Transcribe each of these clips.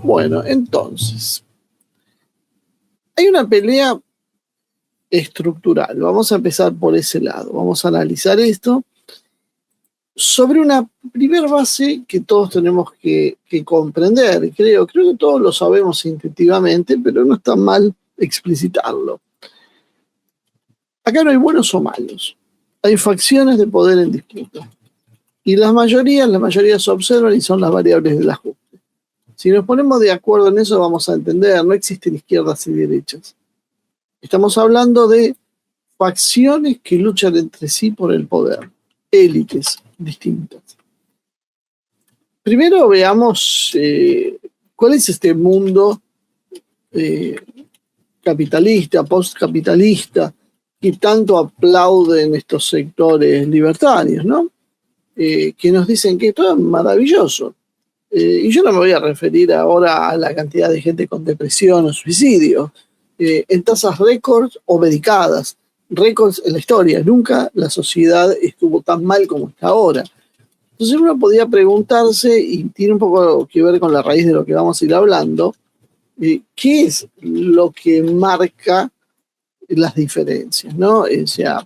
Bueno, entonces, hay una pelea estructural. Vamos a empezar por ese lado. Vamos a analizar esto sobre una primera base que todos tenemos que comprender. Creo que todos lo sabemos intuitivamente, pero no está mal explicitarlo. Acá no hay buenos o malos. Hay facciones de poder en disputa. Y las mayorías se observan y son las variables del ajuste. Si nos ponemos de acuerdo en eso, vamos a entender, no existen izquierdas y derechas. Estamos hablando de facciones que luchan entre sí por el poder, élites distintas. Primero veamos cuál es este mundo capitalista, postcapitalista, que tanto aplauden estos sectores libertarios, ¿no? Que nos dicen que esto es maravilloso. Y yo no me voy a referir ahora a la cantidad de gente con depresión o suicidio, en tasas récords o medicadas, récords en la historia. Nunca la sociedad estuvo tan mal como está ahora. Entonces uno podía preguntarse, y tiene un poco que ver con la raíz de lo que vamos a ir hablando, ¿qué es lo que marca las diferencias, ¿no? O sea,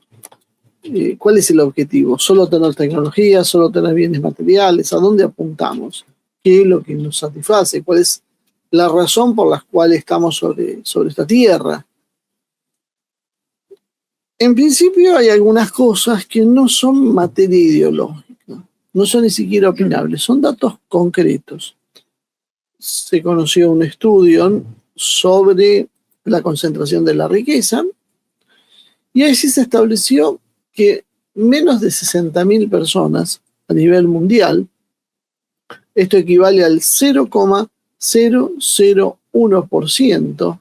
¿cuál es el objetivo? ¿Solo tener tecnología? ¿Solo tener bienes materiales? ¿A dónde apuntamos? ¿Qué es lo que nos satisface? ¿Cuál es la razón por la cual estamos sobre esta tierra? En principio hay algunas cosas que no son materia ideológica, no son ni siquiera opinables, son datos concretos. Se conoció un estudio sobre la concentración de la riqueza y ahí sí se estableció que menos de 60.000 personas a nivel mundial, esto equivale al 0,001%,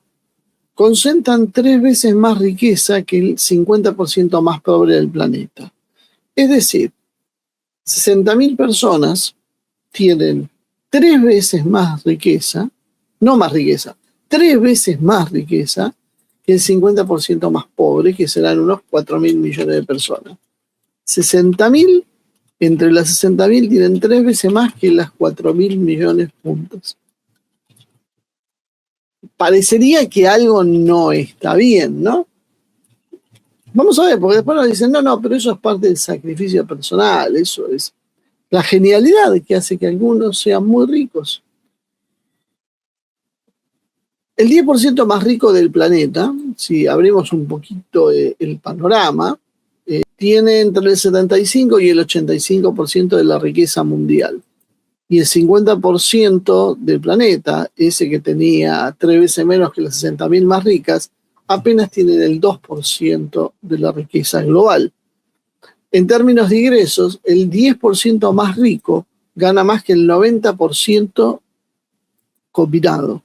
concentran 3 veces más riqueza que el 50% más pobre del planeta. Es decir, 60.000 personas tienen 3 veces más riqueza, no más riqueza, 3 veces más riqueza que el 50% más pobre, que serán unos 4.000 millones de personas. 60.000, entre las 60.000 tienen 3 veces más que las 4.000 millones juntas. Parecería que algo no está bien, ¿no? Vamos a ver, porque después nos dicen, no, pero eso es parte del sacrificio personal, eso es la genialidad que hace que algunos sean muy ricos. El 10% más rico del planeta, si abrimos un poquito el panorama, tiene entre el 75 y el 85% de la riqueza mundial. Y el 50% del planeta, ese que tenía 3 veces menos que las 60.000 más ricas, apenas tienen el 2% de la riqueza global. En términos de ingresos, el 10% más rico gana más que el 90% combinado.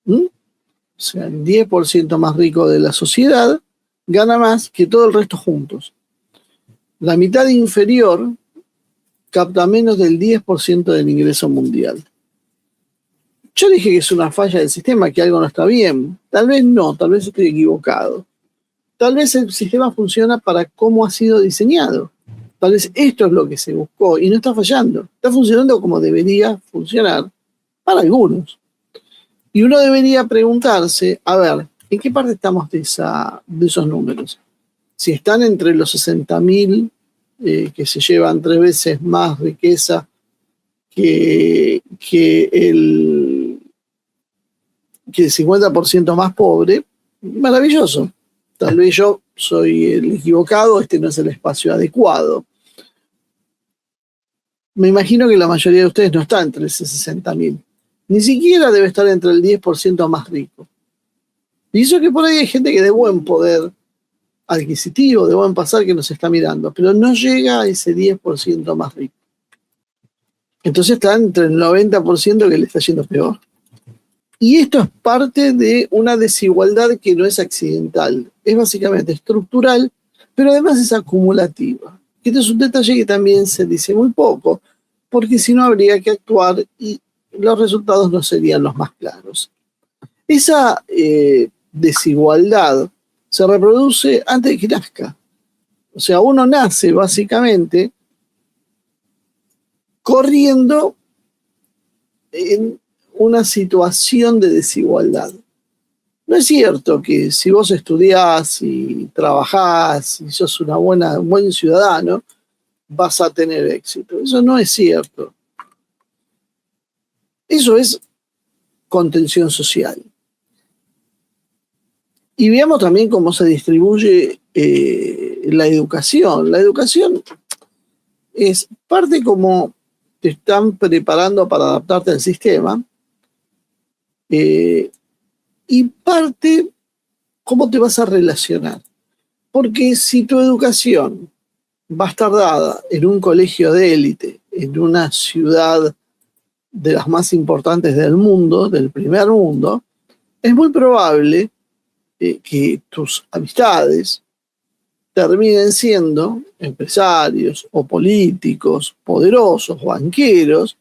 O sea, el 10% más rico de la sociedad gana más que todo el resto juntos. La mitad inferior capta menos del 10% del ingreso mundial. Yo dije que es una falla del sistema, que algo no está bien. Tal vez no, tal vez estoy equivocado. Tal vez el sistema funciona para cómo ha sido diseñado. Tal vez esto es lo que se buscó y no está fallando. Está funcionando como debería funcionar para algunos. Y uno debería preguntarse, a ver, ¿en qué parte estamos de esos números? Si están entre los 60.000 que se llevan 3 veces más riqueza que el 50% más pobre, maravilloso. Tal vez yo soy el equivocado, este no es el espacio adecuado. Me imagino que la mayoría de ustedes no está entre ese 60.000. Ni siquiera debe estar entre el 10% más rico. Y eso que por ahí hay gente que de buen poder adquisitivo, de buen pasar, que nos está mirando, pero no llega a ese 10% más rico. Entonces está entre el 90% que le está yendo peor. Y esto es parte de una desigualdad que no es accidental, es básicamente estructural, pero además es acumulativa. Este es un detalle que también se dice muy poco, porque si no habría que actuar y los resultados no serían los más claros. Esa desigualdad se reproduce antes de que nazca. O sea, uno nace básicamente corriendo en una situación de desigualdad. No es cierto que si vos estudiás y trabajás y sos un buen ciudadano, vas a tener éxito. Eso no es cierto. Eso es contención social. Y veamos también cómo se distribuye la educación. La educación es parte como te están preparando para adaptarte al sistema y parte cómo te vas a relacionar. Porque si tu educación va a estar dada en un colegio de élite, en una ciudad de las más importantes del mundo, del primer mundo, es muy probable que tus amistades terminen siendo empresarios o políticos, poderosos, banqueros,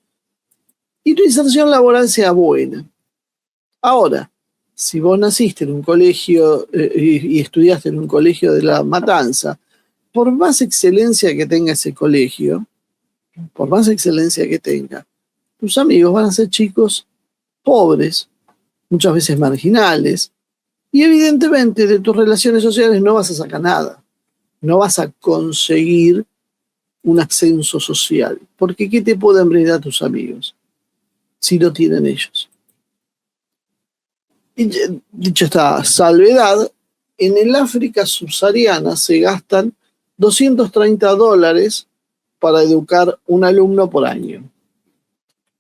y tu inserción laboral sea buena. Ahora, si vos naciste en un colegio y estudiaste en un colegio de La Matanza, por más excelencia que tenga ese colegio, por más excelencia que tenga, tus amigos van a ser chicos pobres, muchas veces marginales, y evidentemente de tus relaciones sociales no vas a sacar nada, no vas a conseguir un ascenso social, porque ¿qué te pueden brindar tus amigos si no tienen ellos? Y dicho esta salvedad, en el África subsahariana se gastan $230 para educar un alumno por año.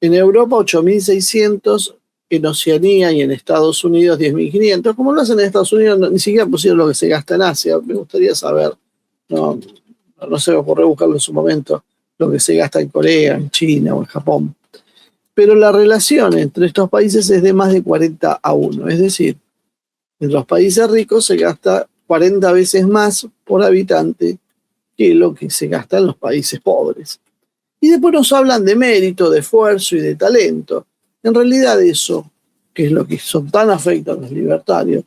En Europa 8.600, en Oceanía y en Estados Unidos 10.500. Como lo hacen en Estados Unidos, ni siquiera pusieron lo que se gasta en Asia. Me gustaría saber, no se me ocurrió buscarlo en su momento, lo que se gasta en Corea, en China o en Japón. Pero la relación entre estos países es de más de 40-1. Es decir, en los países ricos se gasta 40 veces más por habitante que lo que se gasta en los países pobres. Y después nos hablan de mérito, de esfuerzo y de talento. En realidad eso, que es lo que son tan afectos a los libertarios,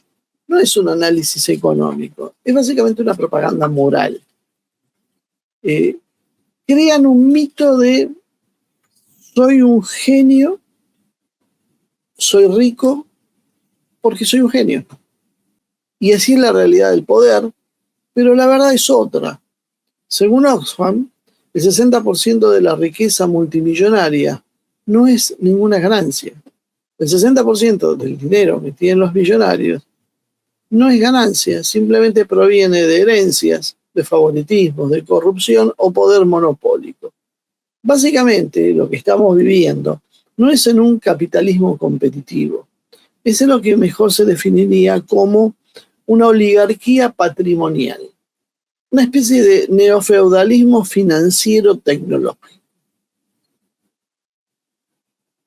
no es un análisis económico, es básicamente una propaganda moral. Crean un mito de soy un genio, soy rico, porque soy un genio. Y así es la realidad del poder, pero la verdad es otra. Según Oxfam, el 60% de la riqueza multimillonaria no es ninguna ganancia. El 60% del dinero que tienen los millonarios no es ganancia, simplemente proviene de herencias, de favoritismos, de corrupción o poder monopólico. Básicamente, lo que estamos viviendo no es en un capitalismo competitivo, es en lo que mejor se definiría como una oligarquía patrimonial. Una especie de neofeudalismo financiero tecnológico.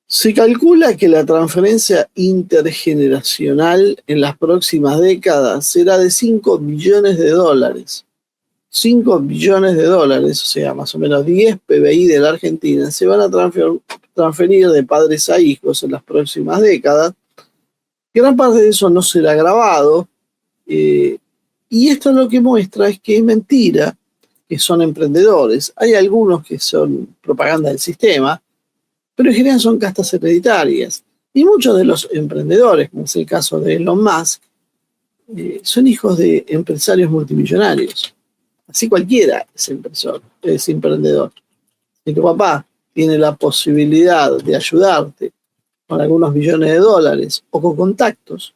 Se calcula que la transferencia intergeneracional en las próximas décadas será de $5 billones. 5 billones de dólares, o sea, más o menos 10 PBI de la Argentina, se van a transferir de padres a hijos en las próximas décadas. Gran parte de eso no será grabado. Y esto lo que muestra es que es mentira que son emprendedores. Hay algunos que son propaganda del sistema, pero en general son castas hereditarias. Y muchos de los emprendedores, como es el caso de Elon Musk, son hijos de empresarios multimillonarios. Así cualquiera es emprendedor. Si tu papá tiene la posibilidad de ayudarte con algunos millones de dólares o con contactos,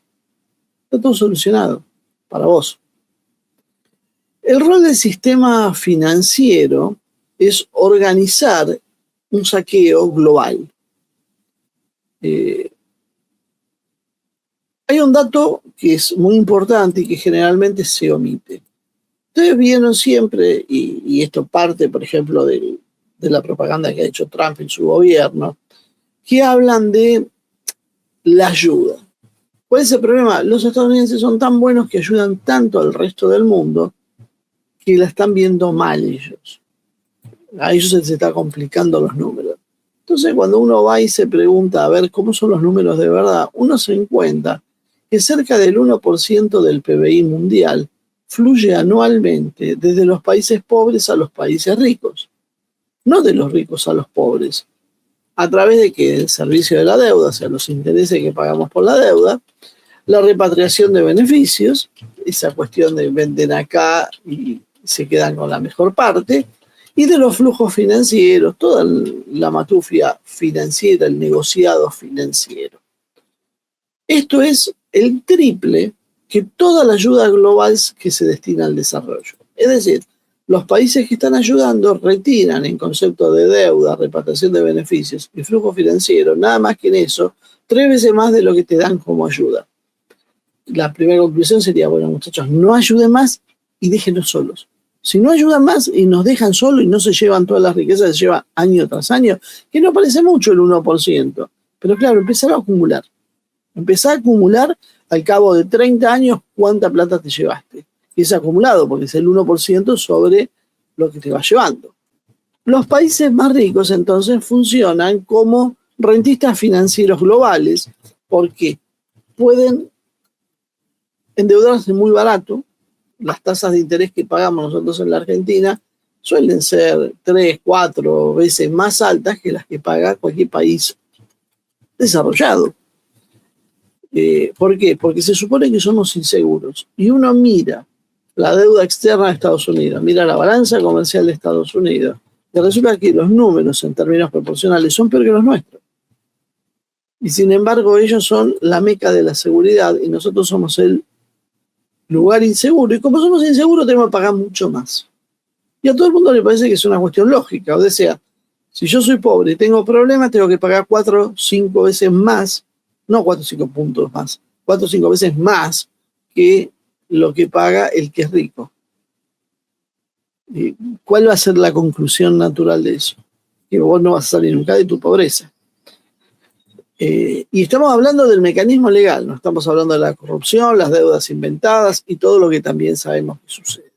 está todo solucionado para vos. El rol del sistema financiero es organizar un saqueo global. Hay un dato que es muy importante y que generalmente se omite. Ustedes vieron siempre, y esto parte, por ejemplo, de la propaganda que ha hecho Trump en su gobierno, que hablan de la ayuda. ¿Cuál es el problema? Los estadounidenses son tan buenos que ayudan tanto al resto del mundo que la están viendo mal ellos. A ellos se les está complicando los números. Entonces, cuando uno va y se pregunta a ver cómo son los números de verdad, uno se encuentra que cerca del 1% del PBI mundial fluye anualmente desde los países pobres a los países ricos, no de los ricos a los pobres. ¿A través de qué? El servicio de la deuda, o sea, los intereses que pagamos por la deuda, la repatriación de beneficios, esa cuestión de venden acá y se quedan con la mejor parte, y de los flujos financieros, toda la matufia financiera, el negociado financiero. Esto es el triple que toda la ayuda global que se destina al desarrollo. Es decir, los países que están ayudando retiran en concepto de deuda, repatriación de beneficios y flujo financiero, nada más que en eso, 3 veces más de lo que te dan como ayuda. La primera conclusión sería, bueno, muchachos, no ayuden más y déjenos solos. Si no ayudan más y nos dejan solos y no se llevan todas las riquezas, se lleva año tras año, que no parece mucho el 1%, pero claro, empezar a acumular. Empezar a acumular al cabo de 30 años cuánta plata te llevaste. Y es acumulado porque es el 1% sobre lo que te va llevando. Los países más ricos entonces funcionan como rentistas financieros globales porque pueden endeudarse muy barato. Las tasas de interés que pagamos nosotros en la Argentina suelen ser 3, 4 veces más altas que las que paga cualquier país desarrollado. ¿Por qué? Porque se supone que somos inseguros. Y uno mira la deuda externa de Estados Unidos, mira la balanza comercial de Estados Unidos, y resulta que los números en términos proporcionales son peor que los nuestros. Y sin embargo ellos son la meca de la seguridad y nosotros somos el lugar inseguro. Y como somos inseguros tenemos que pagar mucho más. Y a todo el mundo le parece que es una cuestión lógica. O sea, si yo soy pobre y tengo problemas, tengo que pagar 4 o 5 veces más, no 4 o 5 puntos más, 4 o 5 veces más que lo que paga el que es rico. ¿Cuál va a ser la conclusión natural de eso? Que vos no vas a salir nunca de tu pobreza. Y estamos hablando del mecanismo legal, no estamos hablando de la corrupción, las deudas inventadas y todo lo que también sabemos que sucede.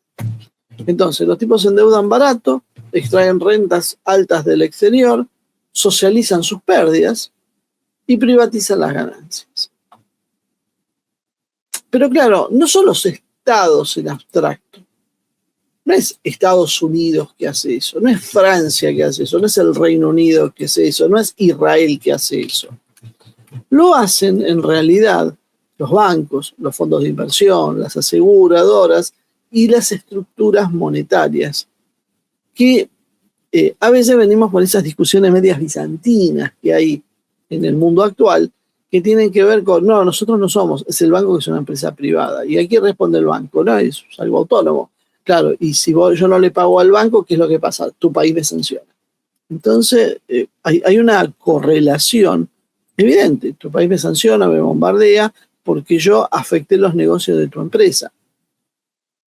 Entonces, los tipos se endeudan barato, extraen rentas altas del exterior, socializan sus pérdidas y privatizan las ganancias. Pero claro, no son los estados en abstracto. No es Estados Unidos que hace eso, no es Francia que hace eso, no es el Reino Unido que hace eso, no es Israel que hace eso. Lo hacen en realidad los bancos, los fondos de inversión, las aseguradoras y las estructuras monetarias, que a veces venimos por esas discusiones medias bizantinas que hay en el mundo actual, que tienen que ver con, no, nosotros no somos, es el banco que es una empresa privada. ¿Y aquí responde el banco? No, es algo autónomo. Claro, y si yo no le pago al banco, ¿qué es lo que pasa? Tu país me sanciona. Entonces, hay una correlación evidente. Tu país me sanciona, me bombardea, porque yo afecté los negocios de tu empresa.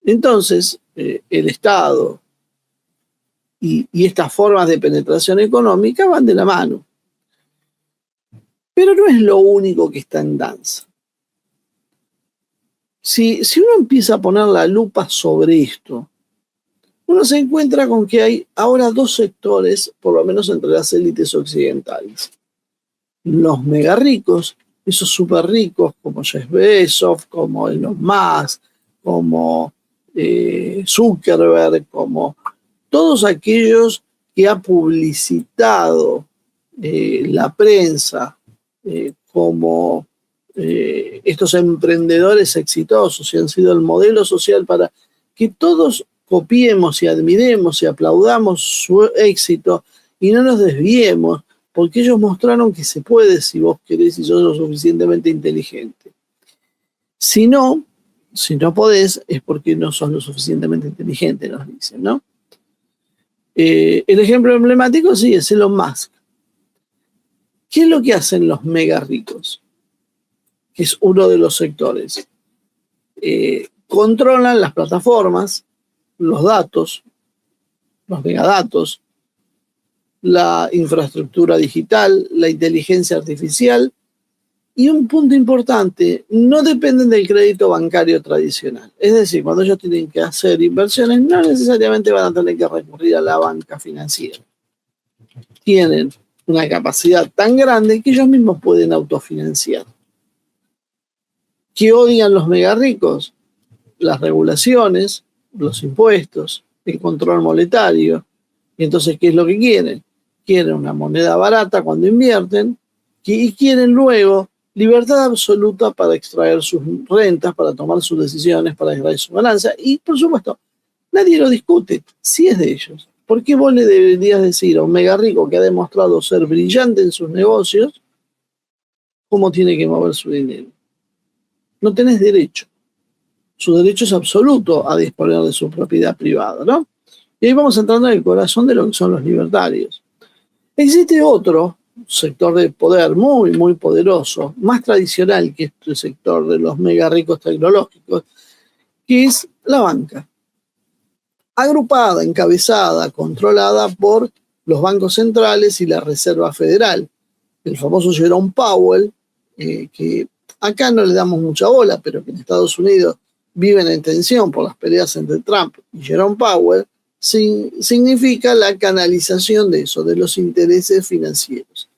Entonces, el Estado y estas formas de penetración económica van de la mano. Pero no es lo único que está en danza. Si uno empieza a poner la lupa sobre esto, uno se encuentra con que hay ahora 2 sectores, por lo menos entre las élites occidentales. Los mega ricos, esos súper ricos como Jeff Bezos, como Elon Musk, como Zuckerberg, como todos aquellos que ha publicitado la prensa como estos emprendedores exitosos y han sido el modelo social para que todos copiemos y admiremos y aplaudamos su éxito y no nos desviemos, porque ellos mostraron que se puede si vos querés y sos lo suficientemente inteligente. Si no podés, es porque no sos lo suficientemente inteligente, nos dicen, ¿no? El ejemplo emblemático sí es Elon Musk. ¿Qué es lo que hacen los mega ricos? Que es uno de los sectores. Controlan las plataformas, los datos, los megadatos, la infraestructura digital, la inteligencia artificial y un punto importante, no dependen del crédito bancario tradicional. Es decir, cuando ellos tienen que hacer inversiones, no necesariamente van a tener que recurrir a la banca financiera. Tienen una capacidad tan grande que ellos mismos pueden autofinanciar. ¿Qué odian los mega ricos? Las regulaciones, los impuestos, el control monetario. Y entonces, ¿qué es lo que quieren? quieren una moneda barata cuando invierten y quieren luego libertad absoluta para extraer sus rentas, para tomar sus decisiones, para extraer su ganancia. Y, por supuesto, nadie lo discute, si es de ellos. ¿Por qué vos le deberías decir a un mega rico que ha demostrado ser brillante en sus negocios cómo tiene que mover su dinero? No tenés derecho. Su derecho es absoluto a disponer de su propiedad privada, ¿no? Y ahí vamos entrando en el corazón de lo que son los libertarios. Existe otro sector de poder muy, muy poderoso, más tradicional que este sector de los mega ricos tecnológicos, que es la banca. Agrupada, encabezada, controlada por los bancos centrales y la Reserva Federal. El famoso Jerome Powell, que acá no le damos mucha bola, pero que en Estados Unidos viven en tensión por las peleas entre Trump y Jerome Powell, significa la canalización de eso, de los intereses financieros.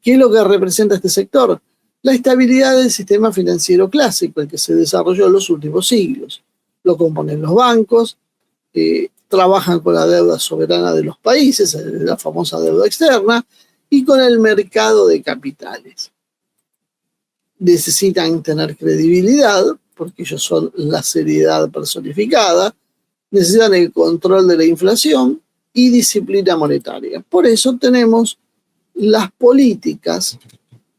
¿Qué es lo que representa este sector? La estabilidad del sistema financiero clásico, el que se desarrolló en los últimos siglos. Lo componen los bancos, trabajan con la deuda soberana de los países, la famosa deuda externa, y con el mercado de capitales. Necesitan tener credibilidad, porque ellos son la seriedad personificada, necesitan el control de la inflación y disciplina monetaria. Por eso tenemos las políticas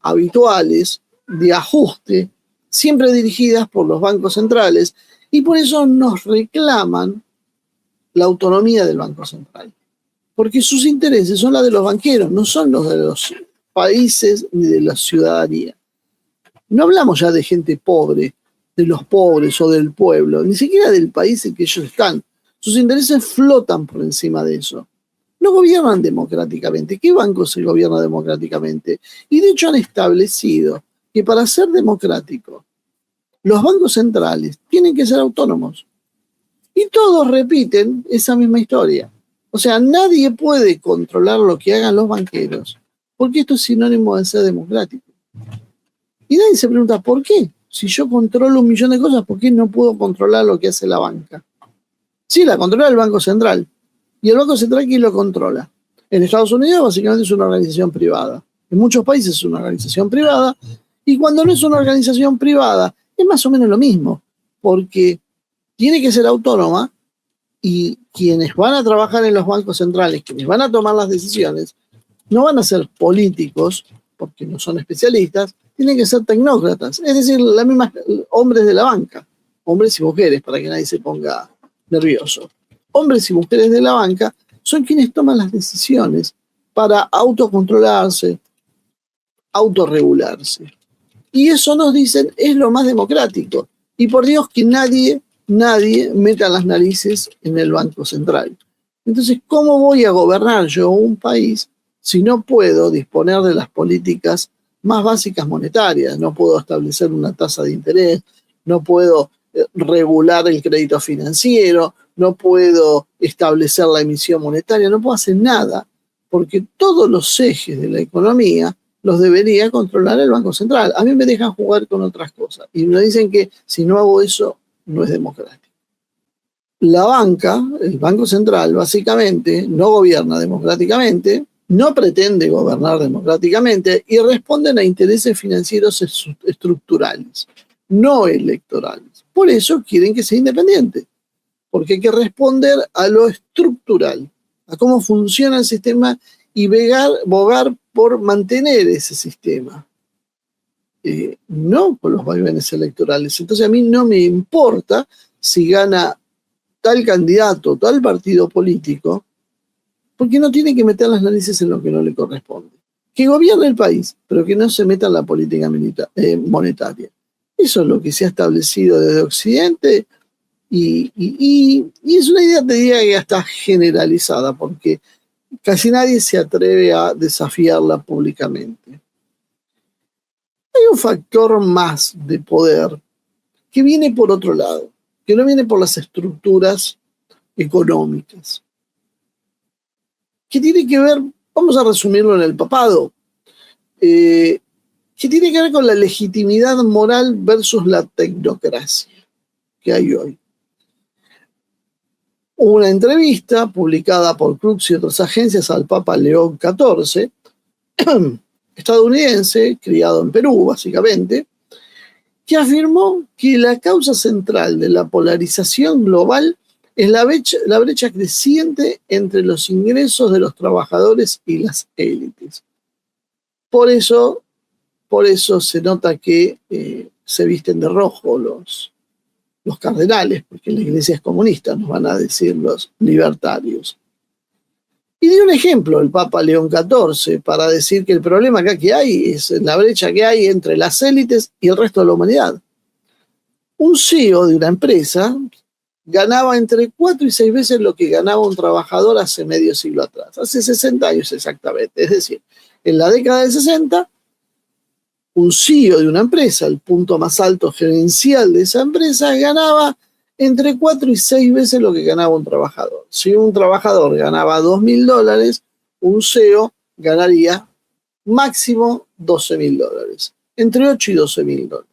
habituales de ajuste, siempre dirigidas por los bancos centrales, y por eso nos reclaman la autonomía del Banco Central. Porque sus intereses son los de los banqueros, no son los de los países ni de la ciudadanía. No hablamos ya de gente pobre, de los pobres o del pueblo, ni siquiera del país en que ellos están. Sus intereses flotan por encima de eso. No gobiernan democráticamente. ¿Qué banco se gobierna democráticamente? Y de hecho han establecido que para ser democrático, los bancos centrales tienen que ser autónomos. Y todos repiten esa misma historia. O sea, nadie puede controlar lo que hagan los banqueros, porque esto es sinónimo de ser democrático. Y nadie se pregunta, ¿por qué? Si yo controlo 1.000.000 de cosas, ¿por qué no puedo controlar lo que hace la banca? Sí, la controla el Banco Central. ¿Y el Banco Central quién lo controla? En Estados Unidos básicamente es una organización privada. En muchos países es una organización privada. Y cuando no es una organización privada, es más o menos lo mismo. Porque tiene que ser autónoma y quienes van a trabajar en los bancos centrales, quienes van a tomar las decisiones, no van a ser políticos, porque no son especialistas, tienen que ser tecnócratas, es decir, las mismas hombres de la banca, hombres y mujeres, para que nadie se ponga nervioso. Hombres y mujeres de la banca son quienes toman las decisiones para autocontrolarse, autorregularse. Y eso nos dicen es lo más democrático. Y por Dios que nadie meta las narices en el Banco Central. Entonces, ¿cómo voy a gobernar yo un país si no puedo disponer de las políticas más básicas monetarias? No puedo establecer una tasa de interés, no puedo regular el crédito financiero, no puedo establecer la emisión monetaria, no puedo hacer nada, porque todos los ejes de la economía los debería controlar el Banco Central. A mí me dejan jugar con otras cosas y me dicen que si no hago eso, no es democrático. La banca, el Banco Central, básicamente no gobierna democráticamente, no pretende gobernar democráticamente y responden a intereses financieros estructurales, no electorales. Por eso quieren que sea independiente, porque hay que responder a lo estructural, a cómo funciona el sistema y bogar por mantener ese sistema. No con los vaivenes electorales. Entonces a mí no me importa si gana tal candidato, tal partido político, porque no tiene que meter las narices en lo que no le corresponde. Que gobierne el país, pero que no se meta en la política monetaria. Eso es lo que se ha establecido desde Occidente y es una idea, te diría, que ya está generalizada, porque casi nadie se atreve a desafiarla públicamente. Hay un factor más de poder que viene por otro lado, que no viene por las estructuras económicas, que tiene que ver, vamos a resumirlo en el papado, que tiene que ver con la legitimidad moral versus la tecnocracia que hay hoy. Una entrevista publicada por Crux y otras agencias al Papa León XIV, estadounidense, criado en Perú, básicamente, que afirmó que la causa central de la polarización global es la brecha creciente entre los ingresos de los trabajadores y las élites. Por eso se nota que se visten de rojo los cardenales, porque la iglesia es comunista, nos van a decir los libertarios. Y dio un ejemplo el Papa León XIV para decir que el problema acá que hay es la brecha que hay entre las élites y el resto de la humanidad. Un CEO de una empresa ganaba entre 4 y 6 veces lo que ganaba un trabajador hace medio siglo atrás, hace 60 años exactamente. Es decir, en la década del 60, un CEO de una empresa, el punto más alto gerencial de esa empresa, ganaba entre 4 y 6 veces lo que ganaba un trabajador. Si un trabajador ganaba $2.000, un CEO ganaría máximo $12.000, entre 8 y $12.000.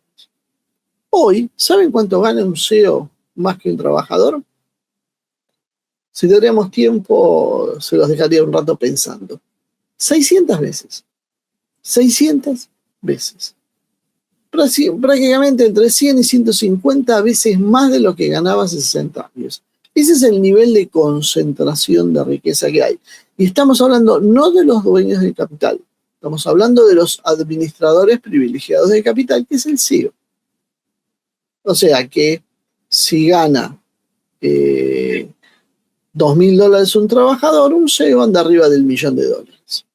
Hoy, ¿saben cuánto gana un CEO más que un trabajador? Si tendríamos tiempo, se los dejaría un rato pensando. 600 veces. 600 veces. Prácticamente entre 100 y 150 veces más de lo que ganaba hace 60 años. Ese es el nivel de concentración de riqueza que hay. Y estamos hablando no de los dueños del capital, estamos hablando de los administradores privilegiados del capital, que es el CEO. O sea que si gana $2.000 un trabajador, un CEO anda arriba del $1.000.000.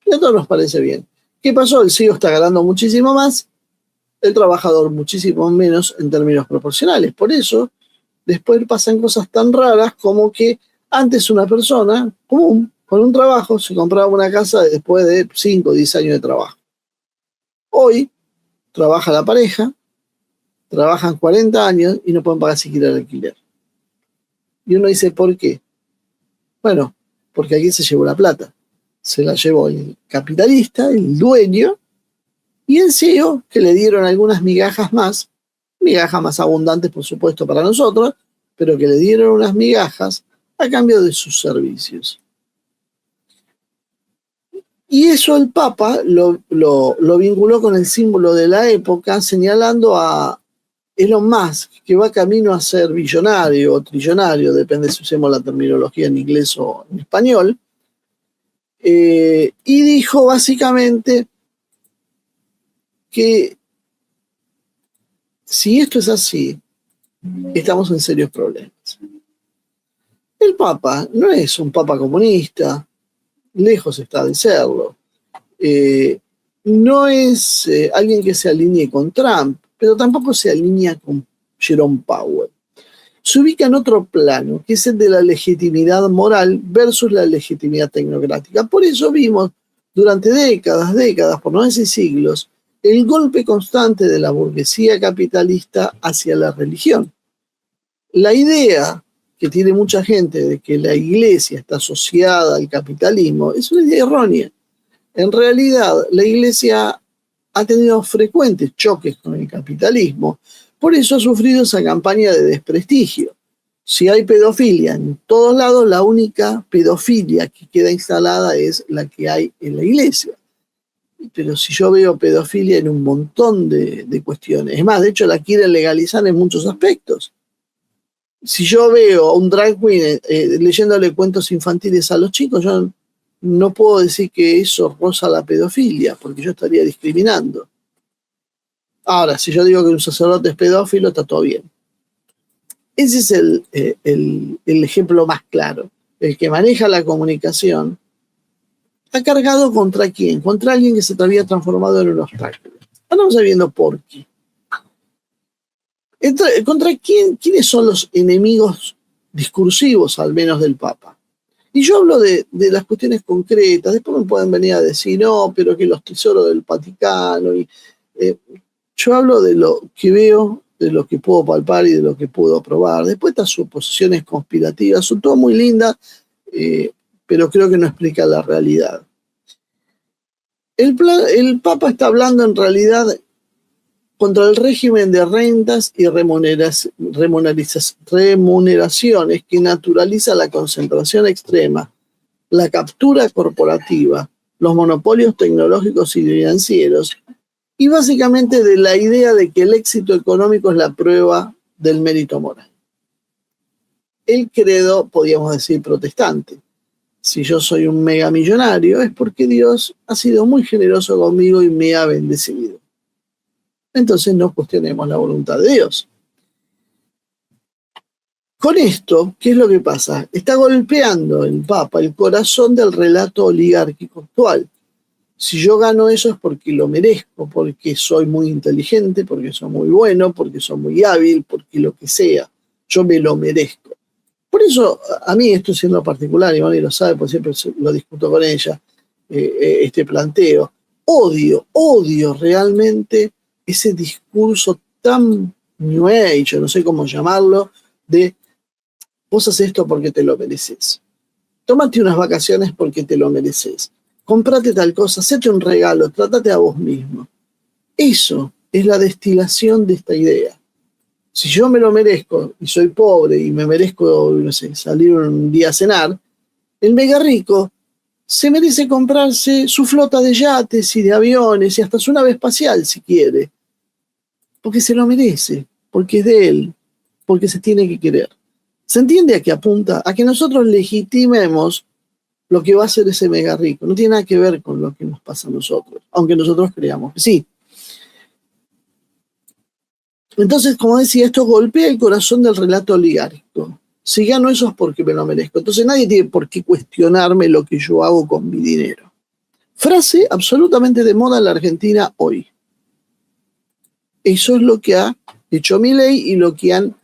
Y a todos nos parece bien. ¿Qué pasó? El CEO está ganando muchísimo más, el trabajador muchísimo menos en términos proporcionales. Por eso, después pasan cosas tan raras como que antes una persona común, con un trabajo, se compraba una casa después de 5 o 10 años de trabajo. Hoy, trabaja la pareja, trabajan 40 años y no pueden pagar siquiera el alquiler. Y uno dice, ¿por qué? Bueno, porque aquí se llevó la plata. Se la llevó el capitalista, el dueño, y el CEO, que le dieron algunas migajas más abundantes, por supuesto, para nosotros, pero que le dieron unas migajas a cambio de sus servicios. Y eso el Papa lo vinculó con el símbolo de la época, señalando a Elon Musk, que va camino a ser billonario o trillonario, depende si usemos la terminología en inglés o en español, y dijo básicamente que si esto es así, estamos en serios problemas. El Papa no es un Papa comunista, lejos está de serlo. No es alguien que se alinee con Trump, pero tampoco se alinea con Jerome Powell. Se ubica en otro plano, que es el de la legitimidad moral versus la legitimidad tecnocrática. Por eso vimos durante décadas, por no decir siglos, el golpe constante de la burguesía capitalista hacia la religión. La idea que tiene mucha gente de que la iglesia está asociada al capitalismo es una idea errónea. En realidad, la iglesia ha tenido frecuentes choques con el capitalismo, por eso ha sufrido esa campaña de desprestigio. Si hay pedofilia en todos lados, la única pedofilia que queda instalada es la que hay en la iglesia. Pero si yo veo pedofilia en un montón de cuestiones, es más, de hecho la quieren legalizar en muchos aspectos. Si yo veo a un drag queen leyéndole cuentos infantiles a los chicos, yo no puedo decir que eso roza la pedofilia, porque yo estaría discriminando. Ahora, si yo digo que un sacerdote es pedófilo, está todo bien. Ese es el ejemplo más claro. El que maneja la comunicación ha cargado ¿contra quién? Contra alguien que se te había transformado en un obstáculo. Estamos sabiendo por qué. ¿Contra quiénes son los enemigos discursivos, al menos del Papa? Y yo hablo de las cuestiones concretas. Después me pueden venir a decir, no, pero que los tesoros del Vaticano. Yo hablo de lo que veo, de lo que puedo palpar y de lo que puedo probar. Después estas suposiciones conspirativas son todas muy lindas, pero creo que no explica la realidad. El Papa está hablando en realidad contra el régimen de rentas y remuneraciones que naturaliza la concentración extrema, la captura corporativa, los monopolios tecnológicos y financieros, y básicamente de la idea de que el éxito económico es la prueba del mérito moral. El credo, podríamos decir, protestante. Si yo soy un megamillonario es porque Dios ha sido muy generoso conmigo y me ha bendecido. Entonces no cuestionemos la voluntad de Dios. Con esto, ¿qué es lo que pasa? Está golpeando el Papa el corazón del relato oligárquico actual. Si yo gano eso es porque lo merezco, porque soy muy inteligente, porque soy muy bueno, porque soy muy hábil, porque lo que sea, yo me lo merezco. Por eso, a mí esto es en lo particular, y Moni lo sabe, porque siempre lo discuto con ella, este planteo. Odio realmente ese discurso tan New Age, no sé cómo llamarlo, de vos haces esto porque te lo mereces. Tómate unas vacaciones porque te lo mereces. Comprate tal cosa, hacete un regalo, trátate a vos mismo. Eso es la destilación de esta idea. Si yo me lo merezco y soy pobre y me merezco, no sé, salir un día a cenar, el mega rico se merece comprarse su flota de yates y de aviones y hasta su nave espacial si quiere. Porque se lo merece, porque es de él, porque se tiene que querer. ¿Se entiende a qué apunta? A que nosotros legitimemos lo que va a hacer ese mega rico. No tiene nada que ver con lo que nos pasa a nosotros, aunque nosotros creamos que sí. Entonces, como decía, esto golpea el corazón del relato oligárquico. Si gano eso es porque me lo merezco. Entonces nadie tiene por qué cuestionarme lo que yo hago con mi dinero. Frase absolutamente de moda en la Argentina hoy. Eso es lo que ha hecho Milei y lo que han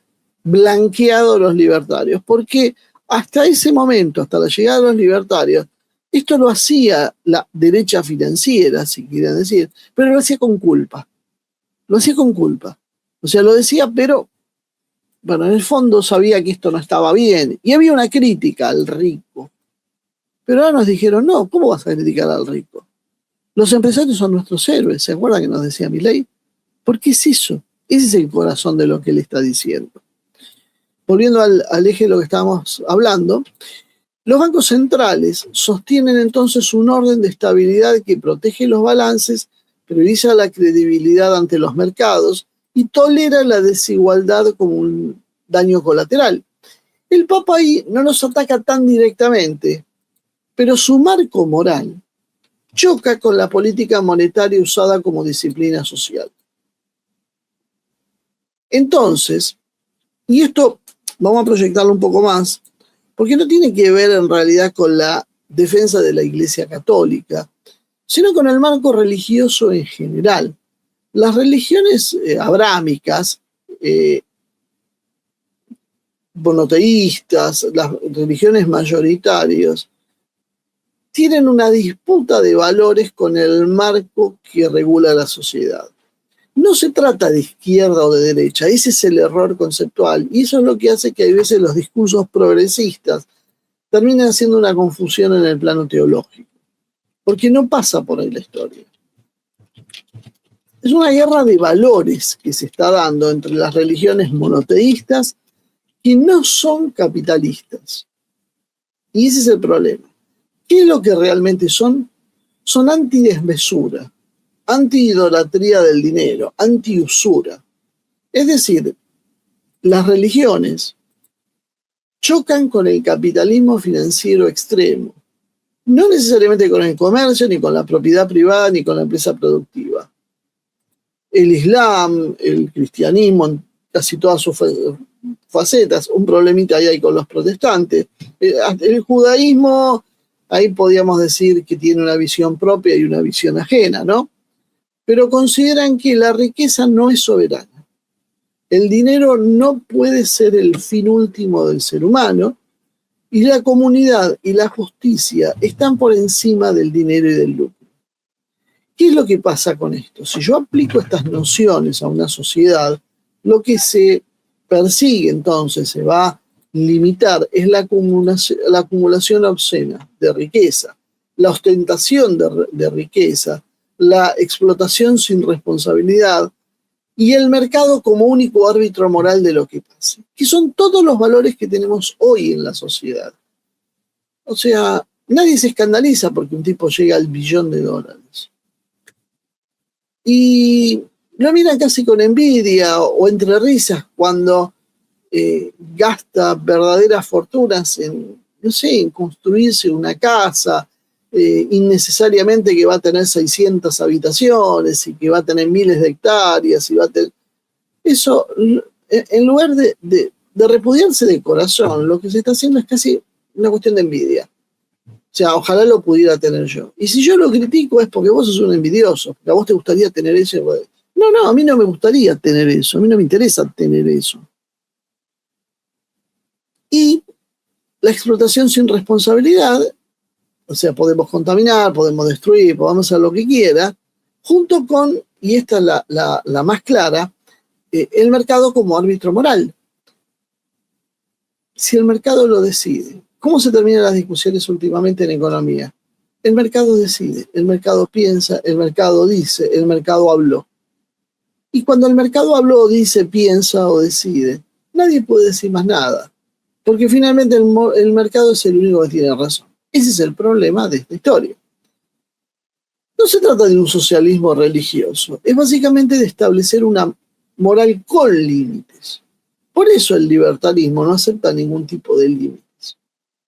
blanqueado los libertarios. Porque hasta ese momento, hasta la llegada de los libertarios, esto lo hacía la derecha financiera, si quieren decir, pero lo hacía con culpa. Lo hacía con culpa. O sea, lo decía, pero, bueno, en el fondo sabía que esto no estaba bien. Y había una crítica al rico. Pero ahora nos dijeron, no, ¿cómo vas a criticar al rico? Los empresarios son nuestros héroes, ¿se acuerdan que nos decía Milei? ¿Por qué es eso? Ese es el corazón de lo que él está diciendo. Volviendo al eje de lo que estábamos hablando, los bancos centrales sostienen entonces un orden de estabilidad que protege los balances, prioriza la credibilidad ante los mercados y tolera la desigualdad como un daño colateral. El Papa ahí no nos ataca tan directamente, pero su marco moral choca con la política monetaria usada como disciplina social. Entonces, y esto vamos a proyectarlo un poco más, porque no tiene que ver en realidad con la defensa de la Iglesia Católica, sino con el marco religioso en general. Las religiones abrámicas, monoteístas, las religiones mayoritarias, tienen una disputa de valores con el marco que regula la sociedad. No se trata de izquierda o de derecha, ese es el error conceptual, y eso es lo que hace que a veces los discursos progresistas terminen haciendo una confusión en el plano teológico, porque no pasa por ahí la historia. Es una guerra de valores que se está dando entre las religiones monoteístas que no son capitalistas. Y ese es el problema. ¿Qué es lo que realmente son? Son antidesmesura, anti-idolatría del dinero, anti-usura. Es decir, las religiones chocan con el capitalismo financiero extremo, no necesariamente con el comercio, ni con la propiedad privada, ni con la empresa productiva. El Islam, el cristianismo, en casi todas sus facetas, un problemita ahí hay con los protestantes. El judaísmo, ahí podríamos decir que tiene una visión propia y una visión ajena, ¿no? Pero consideran que la riqueza no es soberana. El dinero no puede ser el fin último del ser humano y la comunidad y la justicia están por encima del dinero y del lucro. ¿Qué es lo que pasa con esto? Si yo aplico estas nociones a una sociedad, lo que se persigue entonces, se va a limitar, es la acumulación obscena de riqueza, la ostentación de riqueza, la explotación sin responsabilidad y el mercado como único árbitro moral de lo que pase, que son todos los valores que tenemos hoy en la sociedad. O sea, nadie se escandaliza porque un tipo llega al $1.000.000.000. Y lo miran casi con envidia o entre risas cuando gasta verdaderas fortunas en, no sé, en construirse una casa, innecesariamente que va a tener 600 habitaciones y que va a tener miles de hectáreas y va a tener... Eso, en lugar de repudiarse de corazón, lo que se está haciendo es casi una cuestión de envidia. O sea, ojalá lo pudiera tener yo. Y si yo lo critico es porque vos sos un envidioso, porque a vos te gustaría tener eso. No, a mí no me gustaría tener eso, a mí no me interesa tener eso. Y la explotación sin responsabilidad, o sea, podemos contaminar, podemos destruir, podemos hacer lo que quiera, junto con, y esta es la más clara, el mercado como árbitro moral. Si el mercado lo decide, ¿cómo se terminan las discusiones últimamente en economía? El mercado decide, el mercado piensa, el mercado dice, el mercado habló. Y cuando el mercado habló, dice, piensa o decide, nadie puede decir más nada, porque finalmente el mercado es el único que tiene razón. Ese es el problema de esta historia. No se trata de un socialismo religioso, es básicamente de establecer una moral con límites. Por eso el libertarismo no acepta ningún tipo de límites,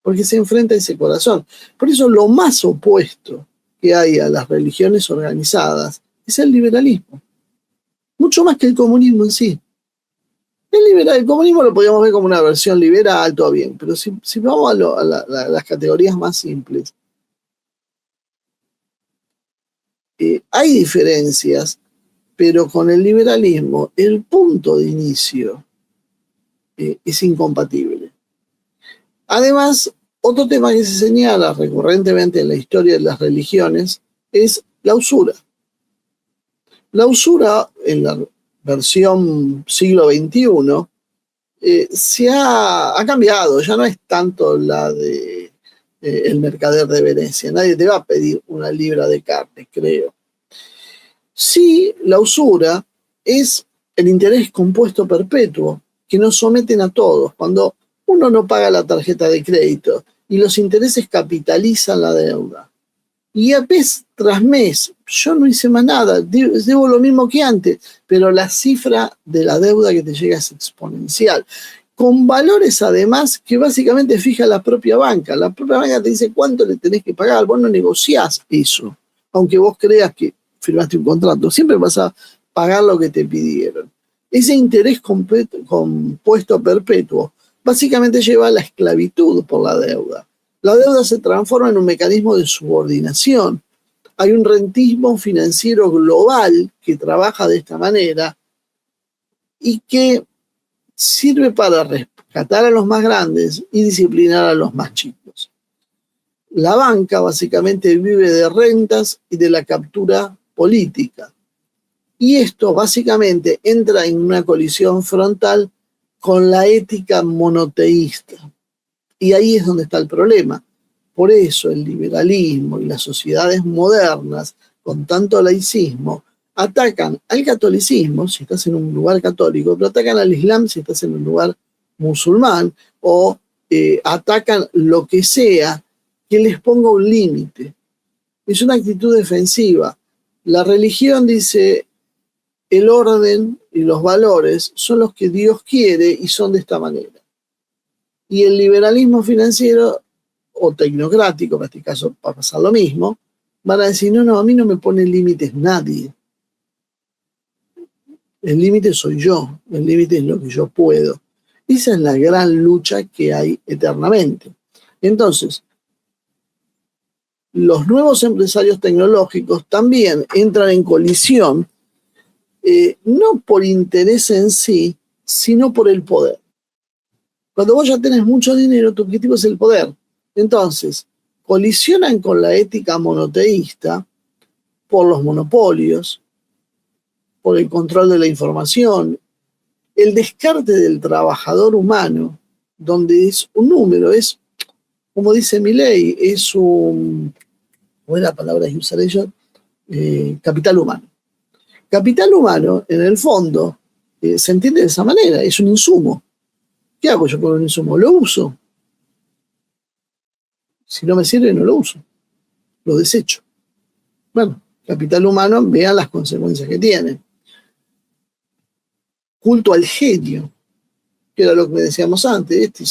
porque se enfrenta a ese corazón. Por eso lo más opuesto que hay a las religiones organizadas es el liberalismo, mucho más que el comunismo en sí. El comunismo lo podríamos ver como una versión liberal, todo bien, pero si vamos a las categorías más simples, hay diferencias, pero con el liberalismo el punto de inicio es incompatible. Además, otro tema que se señala recurrentemente en la historia de las religiones es la usura. La usura, en la versión siglo XXI, se ha cambiado, ya no es tanto la de el mercader de Venecia. Nadie te va a pedir una libra de carne, creo. Sí, la usura es el interés compuesto perpetuo que nos someten a todos. Cuando uno no paga la tarjeta de crédito y los intereses capitalizan la deuda. Y a mes tras mes, yo no hice más nada, debo lo mismo que antes, pero la cifra de la deuda que te llega es exponencial. Con valores además que básicamente fija la propia banca. La propia banca te dice cuánto le tenés que pagar, vos no negociás eso, aunque vos creas que firmaste un contrato, siempre vas a pagar lo que te pidieron. Ese interés compuesto perpetuo básicamente lleva a la esclavitud por la deuda. La deuda se transforma en un mecanismo de subordinación. Hay un rentismo financiero global que trabaja de esta manera y que sirve para rescatar a los más grandes y disciplinar a los más chicos. La banca básicamente vive de rentas y de la captura política. Y esto básicamente entra en una colisión frontal con la ética monoteísta. Y ahí es donde está el problema. Por eso el liberalismo y las sociedades modernas, con tanto laicismo, atacan al catolicismo, si estás en un lugar católico, pero atacan al islam si estás en un lugar musulmán, o atacan lo que sea que les ponga un límite. Es una actitud defensiva. La religión dice, el orden y los valores son los que Dios quiere y son de esta manera. Y el liberalismo financiero o tecnocrático, en este caso va a pasar lo mismo, van a decir, no, a mí no me pone límites nadie. El límite soy yo, el límite es lo que yo puedo. Esa es la gran lucha que hay eternamente. Entonces, los nuevos empresarios tecnológicos también entran en colisión, no por interés en sí, sino por el poder. Cuando vos ya tenés mucho dinero, tu objetivo es el poder. Entonces, colisionan con la ética monoteísta por los monopolios, por el control de la información, el descarte del trabajador humano, donde es un número, es, como dice Milei, es un, buena palabra que usaré yo, capital humano. Capital humano, en el fondo, se entiende de esa manera, es un insumo. ¿Qué hago yo con un insumo? Lo uso. Si no me sirve, no lo uso. Lo desecho. Bueno, capital humano, vean las consecuencias que tiene. Culto al genio, que era lo que decíamos antes. Este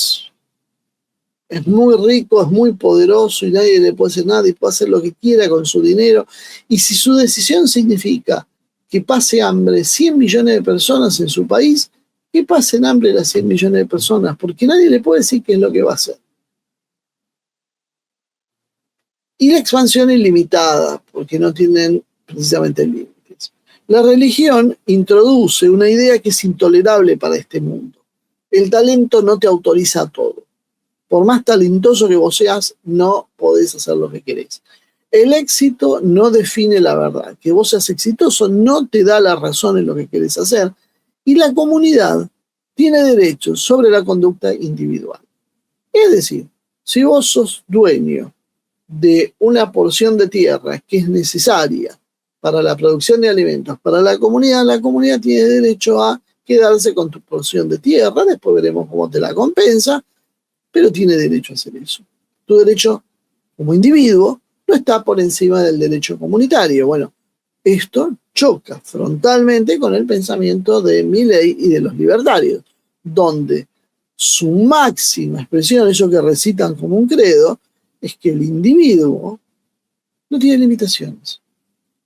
es muy rico, es muy poderoso y nadie le puede hacer nada y puede hacer lo que quiera con su dinero. Y si su decisión significa que pase hambre 100 millones de personas en su país, que pasen hambre las 100 millones de personas, porque nadie le puede decir qué es lo que va a hacer. Y la expansión ilimitada, porque no tienen precisamente límites. La religión introduce una idea que es intolerable para este mundo. El talento no te autoriza a todo. Por más talentoso que vos seas, no podés hacer lo que querés. El éxito no define la verdad. Que vos seas exitoso no te da la razón en lo que querés hacer. Y la comunidad tiene derechos sobre la conducta individual. Es decir, si vos sos dueño de una porción de tierra que es necesaria para la producción de alimentos para la comunidad tiene derecho a quedarse con tu porción de tierra, después veremos cómo te la compensa, pero tiene derecho a hacer eso. Tu derecho como individuo no está por encima del derecho comunitario. Bueno, esto choca frontalmente con el pensamiento de Milei y de los libertarios, donde su máxima expresión, eso que recitan como un credo, es que el individuo no tiene limitaciones.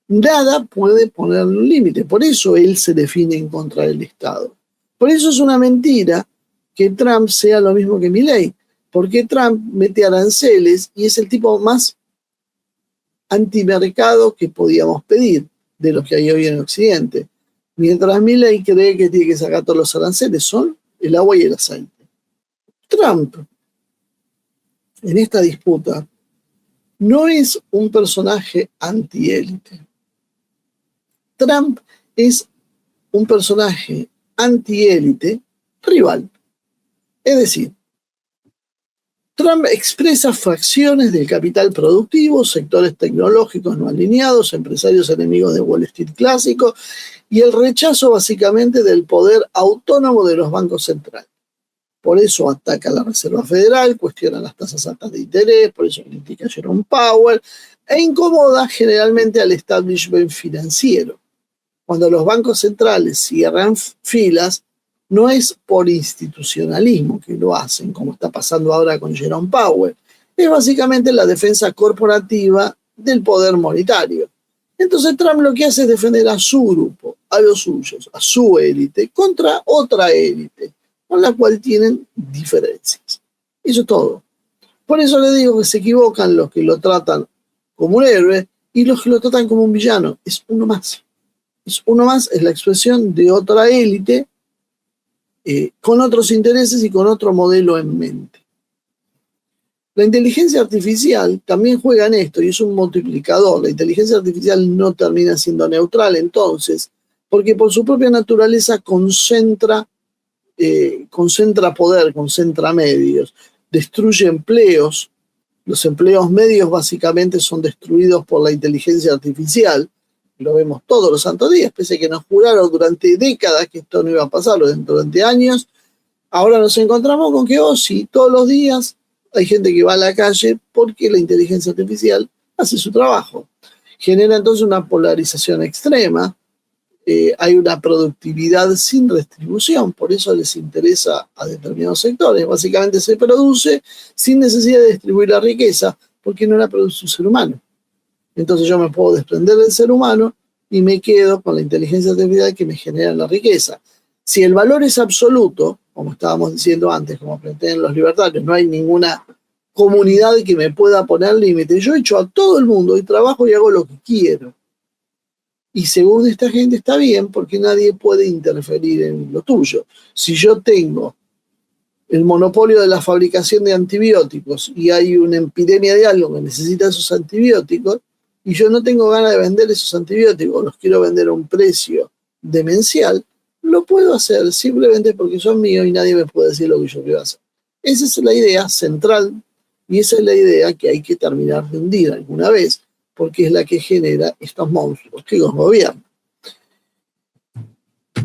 Nada puede ponerle un límite. Por eso él se define en contra del Estado. Por eso es una mentira que Trump sea lo mismo que Milei, porque Trump mete aranceles y es el tipo más antimercado que podíamos pedir de los que hay hoy en Occidente. Mientras Milei cree que tiene que sacar todos los aranceles, son el agua y el aceite. Trump, en esta disputa, no es un personaje antiélite. Trump es un personaje antiélite rival. Es decir, Trump expresa fracciones del capital productivo, sectores tecnológicos no alineados, empresarios enemigos de Wall Street clásico y el rechazo básicamente del poder autónomo de los bancos centrales. Por eso ataca a la Reserva Federal, cuestiona las tasas altas de interés, por eso critica a Jerome Powell e incomoda generalmente al establishment financiero. Cuando los bancos centrales cierran filas, no es por institucionalismo que lo hacen, como está pasando ahora con Jerome Powell. Es básicamente la defensa corporativa del poder monetario. Entonces Trump lo que hace es defender a su grupo, a los suyos, a su élite, contra otra élite, con la cual tienen diferencias. Eso es todo. Por eso le digo que se equivocan los que lo tratan como un héroe y los que lo tratan como un villano. Es uno más. Es uno más, es la expresión de otra élite con otros intereses y con otro modelo en mente. La inteligencia artificial también juega en esto y es un multiplicador. La inteligencia artificial no termina siendo neutral entonces, porque por su propia naturaleza concentra poder, concentra medios, destruye empleos. Los empleos medios básicamente son destruidos por la inteligencia artificial. Lo vemos todos los santos días, pese a que nos juraron durante décadas que esto no iba a pasar, durante años. Ahora nos encontramos con que, sí, todos los días hay gente que va a la calle porque la inteligencia artificial hace su trabajo. Genera entonces una polarización extrema, hay una productividad sin retribución, por eso les interesa a determinados sectores. Básicamente se produce sin necesidad de distribuir la riqueza, porque no la produce un ser humano. Entonces yo me puedo desprender del ser humano y me quedo con la inteligencia artificial que me genera la riqueza. Si el valor es absoluto, como estábamos diciendo antes, como pretenden los libertarios, no hay ninguna comunidad que me pueda poner límite. Yo echo a todo el mundo y trabajo y hago lo que quiero. Y según esta gente está bien porque nadie puede interferir en lo tuyo. Si yo tengo el monopolio de la fabricación de antibióticos y hay una epidemia de algo que necesita esos antibióticos y yo no tengo ganas de vender esos antibióticos, los quiero vender a un precio demencial, lo puedo hacer simplemente porque son míos y nadie me puede decir lo que yo quiero hacer. Esa es la idea central y esa es la idea que hay que terminar de hundir alguna vez, porque es la que genera estos monstruos que los gobiernan.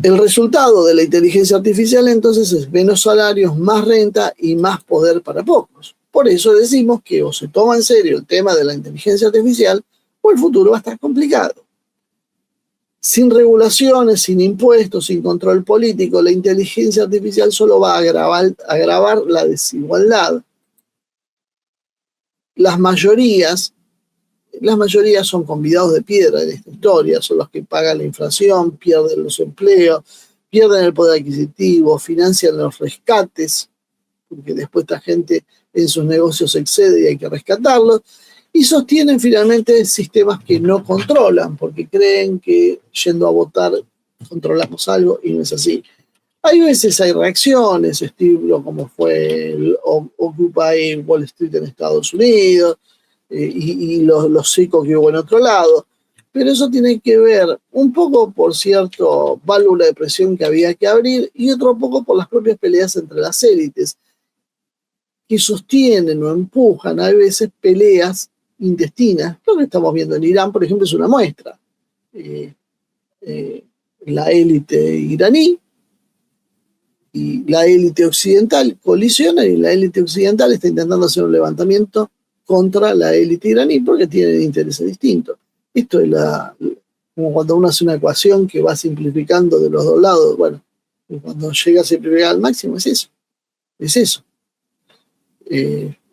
El resultado de la inteligencia artificial entonces es menos salarios, más renta y más poder para pocos. Por eso decimos que o se toma en serio el tema de la inteligencia artificial o el futuro va a estar complicado. Sin regulaciones, sin impuestos, sin control político, la inteligencia artificial solo va a agravar la desigualdad. Las mayorías son convidados de piedra en esta historia, son los que pagan la inflación, pierden los empleos, pierden el poder adquisitivo, financian los rescates, porque después esta gente en sus negocios excede y hay que rescatarlos, y sostienen finalmente sistemas que no controlan, porque creen que yendo a votar controlamos algo y no es así. Hay veces hay reacciones, estilo como fue el Occupy Wall Street en Estados Unidos, y los secos que hubo en otro lado, pero eso tiene que ver un poco por cierto válvula de presión que había que abrir y otro poco por las propias peleas entre las élites, que sostienen o empujan a veces peleas intestinas. Lo que estamos viendo en Irán, por ejemplo, es una muestra. La élite iraní y la élite occidental colisionan y la élite occidental está intentando hacer un levantamiento contra la élite iraní porque tienen intereses distintos. Esto es como cuando uno hace una ecuación que va simplificando de los dos lados. Bueno, cuando llega a simplificar al máximo es eso. Es eso.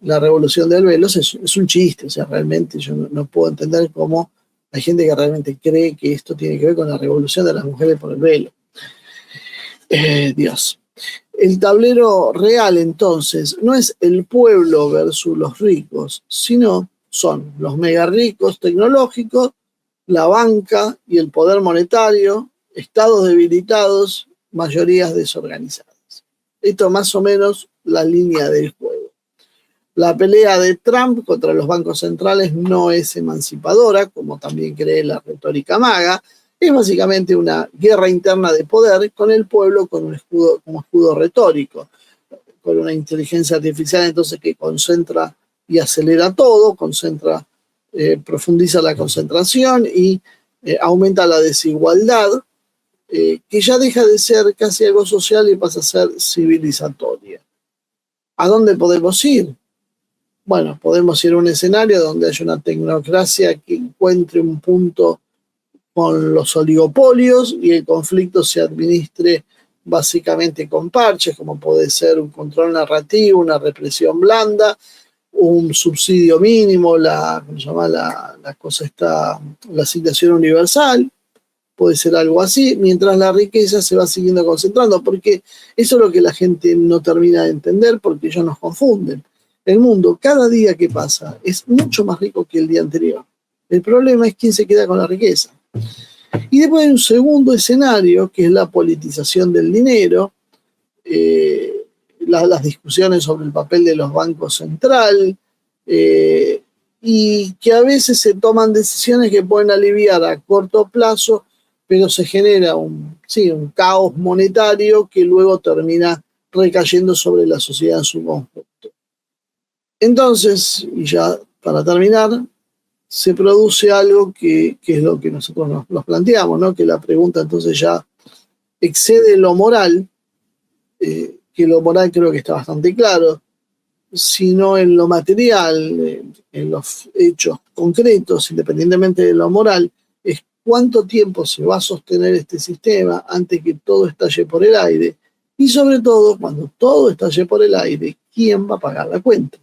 La revolución del velo es un chiste. O sea, realmente yo no puedo entender cómo hay gente que realmente cree que esto tiene que ver con la revolución de las mujeres por el velo. Dios. El tablero real, entonces, no es el pueblo versus los ricos, sino son los mega ricos tecnológicos, la banca y el poder monetario, estados debilitados, mayorías desorganizadas. Esto más o menos la línea del juego. La pelea de Trump contra los bancos centrales no es emancipadora, como también cree la retórica maga. Es básicamente una guerra interna de poder con el pueblo como escudo retórico, con una inteligencia artificial entonces que concentra y acelera todo, profundiza la concentración y aumenta la desigualdad, que ya deja de ser casi algo social y pasa a ser civilizatoria. ¿A dónde podemos ir? Bueno, podemos ir a un escenario donde haya una tecnocracia que encuentre un punto con los oligopolios y el conflicto se administre básicamente con parches, como puede ser un control narrativo, una represión blanda, un subsidio mínimo, la asignación universal, puede ser algo así, mientras la riqueza se va siguiendo concentrando, porque eso es lo que la gente no termina de entender, porque ellos nos confunden. El mundo, cada día que pasa, es mucho más rico que el día anterior. El problema es quién se queda con la riqueza. Y después hay un segundo escenario, que es la politización del dinero, las discusiones sobre el papel de los bancos centrales, y que a veces se toman decisiones que pueden aliviar a corto plazo, pero se genera un caos monetario que luego termina recayendo sobre la sociedad en su conjunto. Entonces, y ya para terminar, se produce algo que es lo que nosotros nos planteamos, ¿no? Que la pregunta entonces ya excede lo moral, que lo moral creo que está bastante claro, sino en lo material, en los hechos concretos, independientemente de lo moral, es cuánto tiempo se va a sostener este sistema antes que todo estalle por el aire, y sobre todo, cuando todo estalle por el aire, ¿quién va a pagar la cuenta?